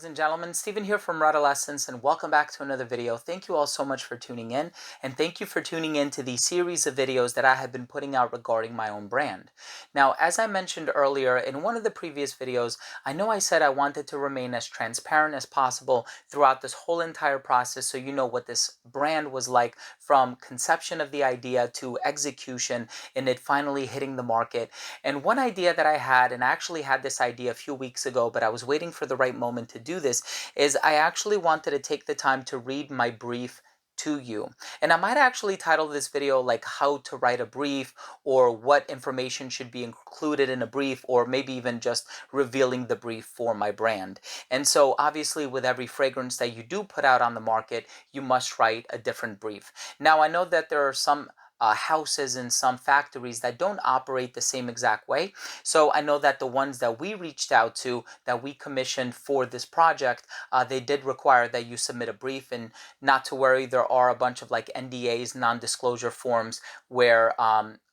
Ladies and gentlemen, Stephen here from Adolescence, and welcome back to another video. Thank you all so much for tuning in, and thank you for tuning in to the series of videos that I have been putting out regarding my own brand. Now, as I mentioned earlier in one of the previous videos, I know I said I wanted to remain as transparent as possible throughout this whole entire process so you know what this brand was like from conception of the idea to execution and it finally hitting the market. And one idea that I had, and I actually had this idea a few weeks ago, but I was waiting for the right moment to do this, is I actually wanted to take the time to read my brief to you. And I might actually title this video like how to write a brief, or what information should be included in a brief, or maybe even just revealing the brief for my brand. And so obviously with every fragrance that you do put out on the market, you must write a different brief. Now I know that there are some houses and some factories that don't operate the same exact way. So I know that the ones that we reached out to, that we commissioned for this project, they did require that you submit a brief. And not to worry, there are a bunch of like NDAs, non-disclosure forms, where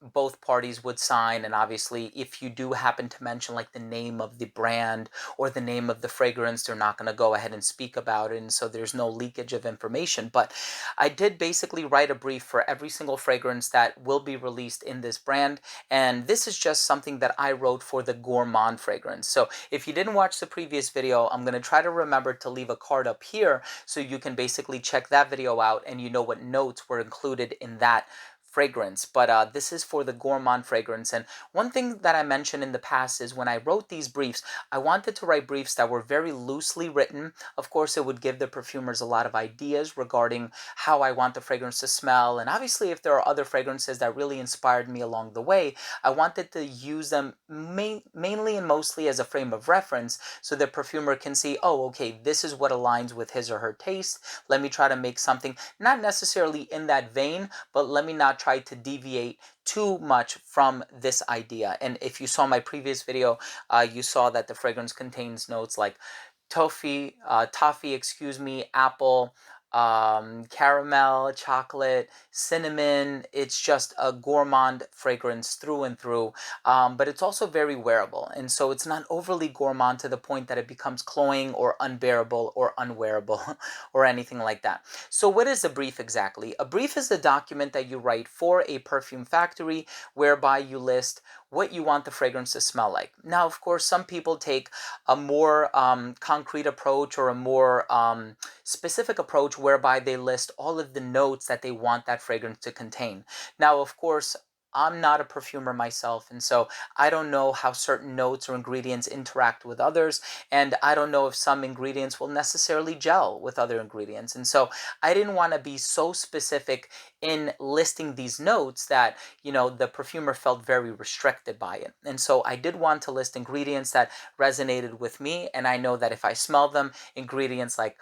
both parties would sign. And obviously, if you do happen to mention like the name of the brand or the name of the fragrance, they're not going to go ahead and speak about it. And so there's no leakage of information. But I did basically write a brief for every single fragrance that will be released in this brand. And this is just something that I wrote for the Gourmand fragrance. So if you didn't watch the previous video, I'm going to try to remember to leave a card up here so you can basically check that video out and you know what notes were included in that fragrance. But this is for the Gourmand fragrance. And one thing that I mentioned in the past is when I wrote these briefs, I wanted to write briefs that were very loosely written. Of course, it would give the perfumers a lot of ideas regarding how I want the fragrance to smell. And obviously, if there are other fragrances that really inspired me along the way, I wanted to use them mainly and mostly as a frame of reference so the perfumer can see, oh, okay, this is what aligns with his or her taste. Let me try to make something not necessarily in that vein, but let me not try to deviate too much from this idea. And if you saw my previous video, you saw that the fragrance contains notes like toffee, apple, caramel, chocolate, cinnamon. It's just a gourmand fragrance through and through. But it's also very wearable. And so it's not overly gourmand to the point that it becomes cloying or unbearable or unwearable or anything like that. So what is a brief exactly? A brief is the document that you write for a perfume factory whereby you list what you want the fragrance to smell like. Now, of course, some people take a more concrete approach or a more specific approach whereby they list all of the notes that they want that fragrance to contain. Now, of course, I'm not a perfumer myself, and so I don't know how certain notes or ingredients interact with others, and I don't know if some ingredients will necessarily gel with other ingredients. And so I didn't want to be so specific in listing these notes that, the perfumer felt very restricted by it. And so I did want to list ingredients that resonated with me, and I know that if I smell them, ingredients like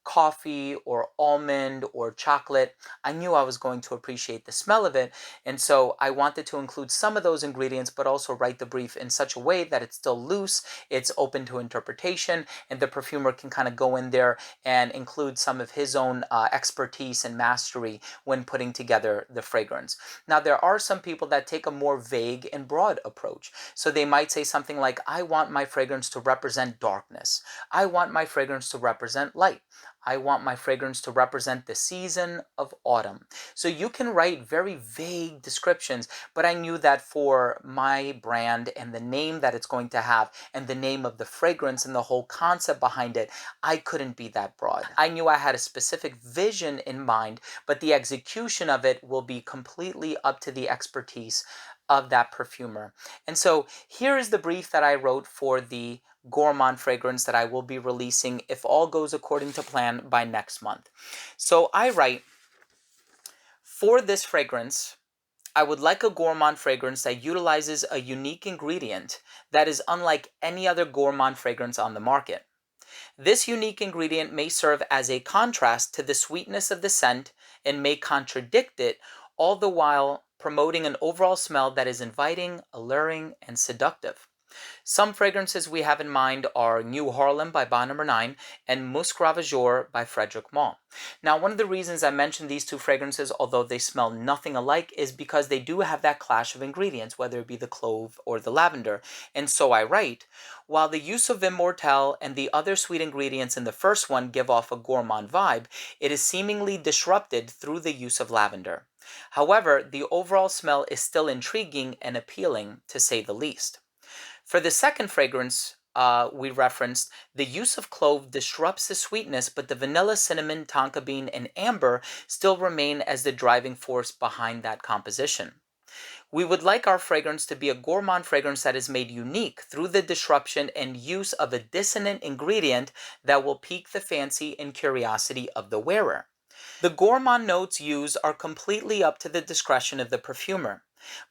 coffee or almond or chocolate, I knew I was going to appreciate the smell of it. And so I wanted to include some of those ingredients, but also write the brief in such a way that it's still loose, it's open to interpretation, and the perfumer can kind of go in there and include some of his own expertise and mastery when putting together the fragrance. Now, there are some people that take a more vague and broad approach. So they might say something like, I want my fragrance to represent darkness. I want my fragrance to represent light. I want my fragrance to represent the season of autumn. So you can write very vague descriptions, but I knew that for my brand and the name that it's going to have and the name of the fragrance and the whole concept behind it, I couldn't be that broad. I knew I had a specific vision in mind, but the execution of it will be completely up to the expertise of that perfumer. And so here is the brief that I wrote for the Gourmand fragrance that I will be releasing, if all goes according to plan, by next month. So I write, for this fragrance, I would like a gourmand fragrance that utilizes a unique ingredient that is unlike any other gourmand fragrance on the market. This unique ingredient may serve as a contrast to the sweetness of the scent and may contradict it, all the while promoting an overall smell that is inviting, alluring, and seductive. Some fragrances we have in mind are New Harlem by Bond Number 9 and Musc Ravageur by Frederic Malle. Now, one of the reasons I mentioned these two fragrances, although they smell nothing alike, is because they do have that clash of ingredients, whether it be the clove or the lavender. And so I write, while the use of Immortelle and the other sweet ingredients in the first one give off a gourmand vibe, it is seemingly disrupted through the use of lavender. However, the overall smell is still intriguing and appealing, to say the least. For the second fragrance we referenced, the use of clove disrupts the sweetness, but the vanilla, cinnamon, tonka bean, and amber still remain as the driving force behind that composition. We would like our fragrance to be a gourmand fragrance that is made unique through the disruption and use of a dissonant ingredient that will pique the fancy and curiosity of the wearer. The gourmand notes used are completely up to the discretion of the perfumer,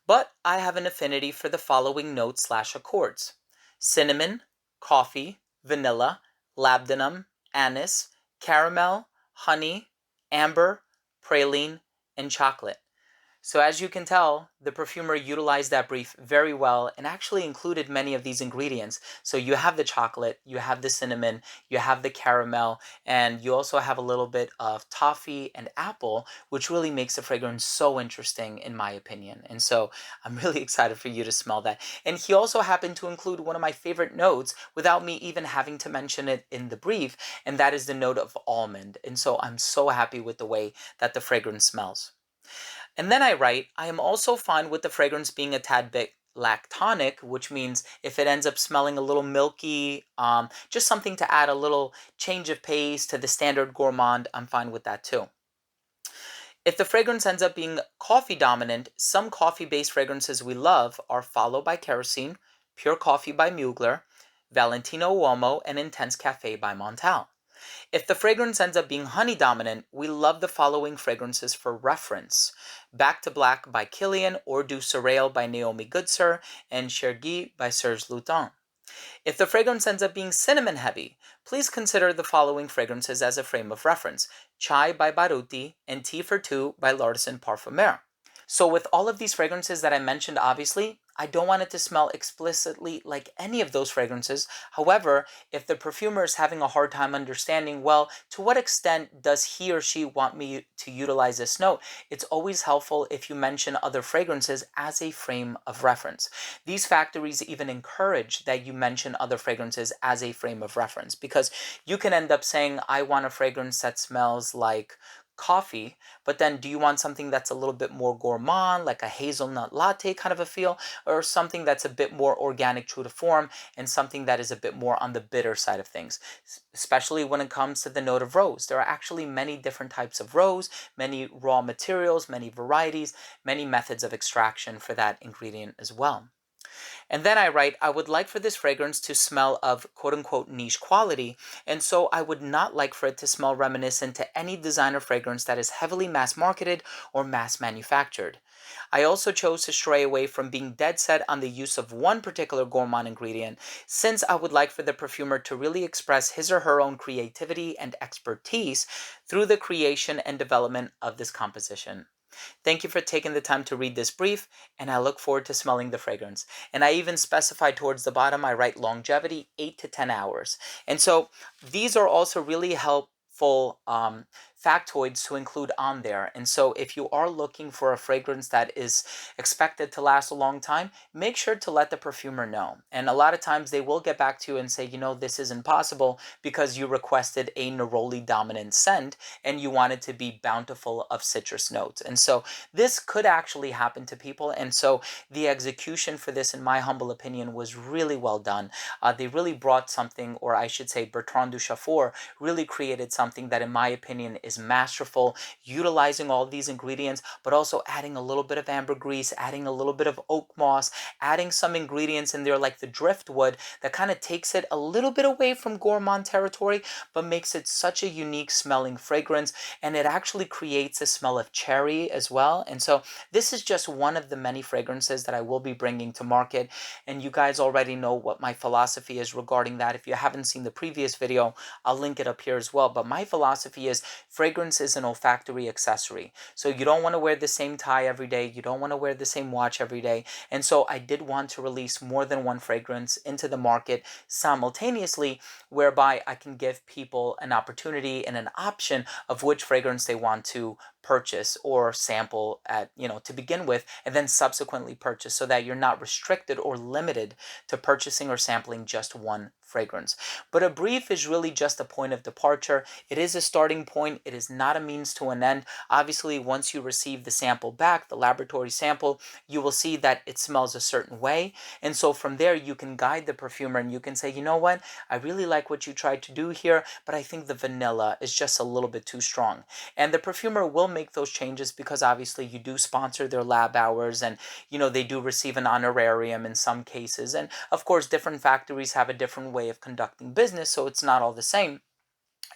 but I have an affinity for the following notes/accords: cinnamon, coffee, vanilla, labdanum, anise, caramel, honey, amber, praline, and chocolate. So as you can tell, the perfumer utilized that brief very well and actually included many of these ingredients. So you have the chocolate, you have the cinnamon, you have the caramel, and you also have a little bit of toffee and apple, which really makes the fragrance so interesting in my opinion. And so I'm really excited for you to smell that. And he also happened to include one of my favorite notes without me even having to mention it in the brief, and that is the note of almond. And so I'm so happy with the way that the fragrance smells. And then I write, I am also fine with the fragrance being a tad bit lactonic, which means if it ends up smelling a little milky, just something to add a little change of pace to the standard gourmand, I'm fine with that too. If the fragrance ends up being coffee dominant, some coffee based fragrances we love are Follow by Kerosene, Pure Coffee by Mugler, Valentino Uomo, and Intense Cafe by Montal. If the fragrance ends up being honey dominant, we love the following fragrances for reference: Back to Black by Kilian, Or du Soleil by Naomi Goodsir, and Chergui by Serge Luton. If the fragrance ends up being cinnamon heavy, please consider the following fragrances as a frame of reference: Chai by Baruti and Tea for Two by L'Artisan Parfumeur. So with all of these fragrances that I mentioned, obviously, I don't want it to smell explicitly like any of those fragrances. However, if the perfumer is having a hard time understanding, well, to what extent does he or she want me to utilize this note, it's always helpful if you mention other fragrances as a frame of reference. These factories even encourage that you mention other fragrances as a frame of reference, because you can end up saying, I want a fragrance that smells like coffee, but then do you want something that's a little bit more gourmand, like a hazelnut latte kind of a feel, or something that's a bit more organic, true to form, and something that is a bit more on the bitter side of things, especially when it comes to the note of rose? There are actually many different types of rose, many raw materials, many varieties, many methods of extraction for that ingredient as well. And then I write, I would like for this fragrance to smell of quote unquote niche quality, and so I would not like for it to smell reminiscent to any designer fragrance that is heavily mass marketed or mass manufactured. I also chose to stray away from being dead set on the use of one particular gourmand ingredient, since I would like for the perfumer to really express his or her own creativity and expertise through the creation and development of this composition. Thank you for taking the time to read this brief, and I look forward to smelling the fragrance. And I even specify towards the bottom, I write longevity 8 to 10 hours. And so these are also really helpful factoids to include on there. And so if you are looking for a fragrance that is expected to last a long time, make sure to let the perfumer know. And a lot of times they will get back to you and say, you know, this isn't possible because you requested a neroli dominant scent and you wanted to be bountiful of citrus notes. And so this could actually happen to people. And so the execution for this, in my humble opinion, was really well done. They really brought something, or I should say Bertrand Duchaufour really created something that in my opinion is masterful, utilizing all these ingredients, but also adding a little bit of ambergris, adding a little bit of oak moss, adding some ingredients in there like the driftwood that kind of takes it a little bit away from gourmand territory, but makes it such a unique smelling fragrance. And it actually creates a smell of cherry as well. And so this is just one of the many fragrances that I will be bringing to market. And you guys already know what my philosophy is regarding that. If you haven't seen the previous video, I'll link it up here as well. But my philosophy is fragrance is an olfactory accessory. So you don't want to wear the same tie every day. You don't want to wear the same watch every day. And so I did want to release more than one fragrance into the market simultaneously, whereby I can give people an opportunity and an option of which fragrance they want to purchase or sample at, to begin with, and then subsequently purchase, so that you're not restricted or limited to purchasing or sampling just one fragrance. But a brief is really just a point of departure. It is a starting point. It is not a means to an end. Obviously, once you receive the sample back, the laboratory sample, you will see that it smells a certain way. And so from there, you can guide the perfumer and you can say, you know what, I really like what you tried to do here, but I think the vanilla is just a little bit too strong. And the perfumer will make those changes, because obviously you do sponsor their lab hours, and they do receive an honorarium in some cases. And of course, different factories have a different way of conducting business, so it's not all the same.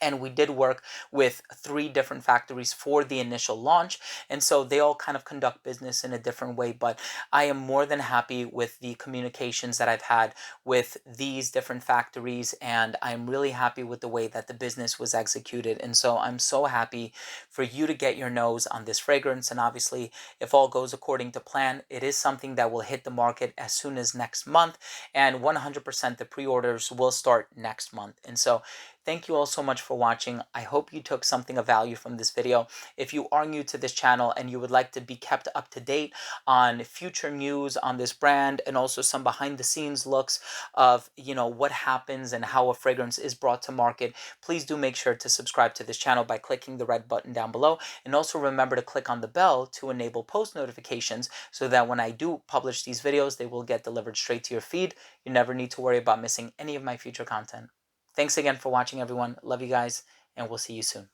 And we did work with 3 different factories for the initial launch, and so they all kind of conduct business in a different way. But I am more than happy with the communications that I've had with these different factories, and I'm really happy with the way that the business was executed. And so I'm so happy for you to get your nose on this fragrance. And obviously, if all goes according to plan, it is something that will hit the market as soon as next month, and 100% the pre-orders will start next month. And so thank you all so much for watching. I hope you took something of value from this video. If you are new to this channel and you would like to be kept up to date on future news on this brand, and also some behind the scenes looks of, what happens and how a fragrance is brought to market, please do make sure to subscribe to this channel by clicking the red button down below. And also remember to click on the bell to enable post notifications, so that when I do publish these videos, they will get delivered straight to your feed. You never need to worry about missing any of my future content. Thanks again for watching, everyone. Love you guys, and we'll see you soon.